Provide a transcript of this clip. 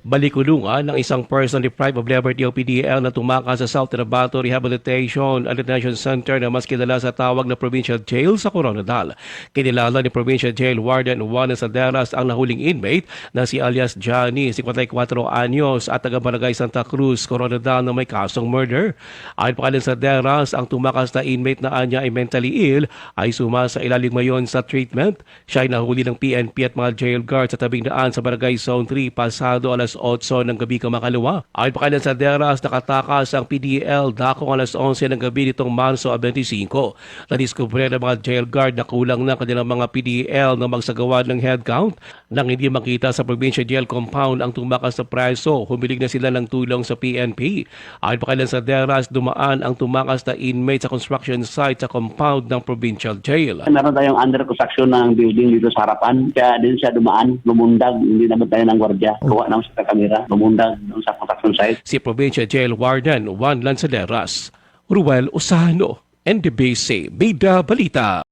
Balikulungan ng isang person deprived of liberty o PDL na tumakas sa South Cotabato Rehabilitation and Detention Center na mas kilala sa tawag na Provincial Jail sa Coronadal. Kinilala ni Provincial Jail Warden Juan Saderas ang nahuling inmate na si alias Johnny, 54 anyos at taga-Barangay Santa Cruz, Coronadal na may kasong murder. Ayon pa kay Saderas, ang tumakas na inmate na anya ay mentally ill ay sumasa ilalim ngayon sa treatment. Siya ay nahuli ng PNP at mga jail guards sa tabing daan sa Barangay Zone 3 pasado alas 8 ng gabi kamakalawa. Ayon pa kay Saderas, nakatakas ang PDL dakong alas 11 ng gabi nitong Marso 25. Nadiskubre ng mga jail guard na kulang na kanilang mga PDL na magsagawa ng head count. Nang hindi makita sa provincial jail compound ang tumakas na preso, humiling na sila ng tulong sa PNP. Ayon pa kay Saderas, dumaan ang tumakas na inmate sa construction site sa compound ng provincial jail. Meron tayong under construction ng building dito sa harapan. Kaya din siya dumaan, lumundag, hindi naman tayo ng gwardiya. Kuha naman sa kamera, lumundag doon sa construction site. Si Provincial Jail Warden Juan Lanzaderas, Ruel Usano, NDBC Bida Balita.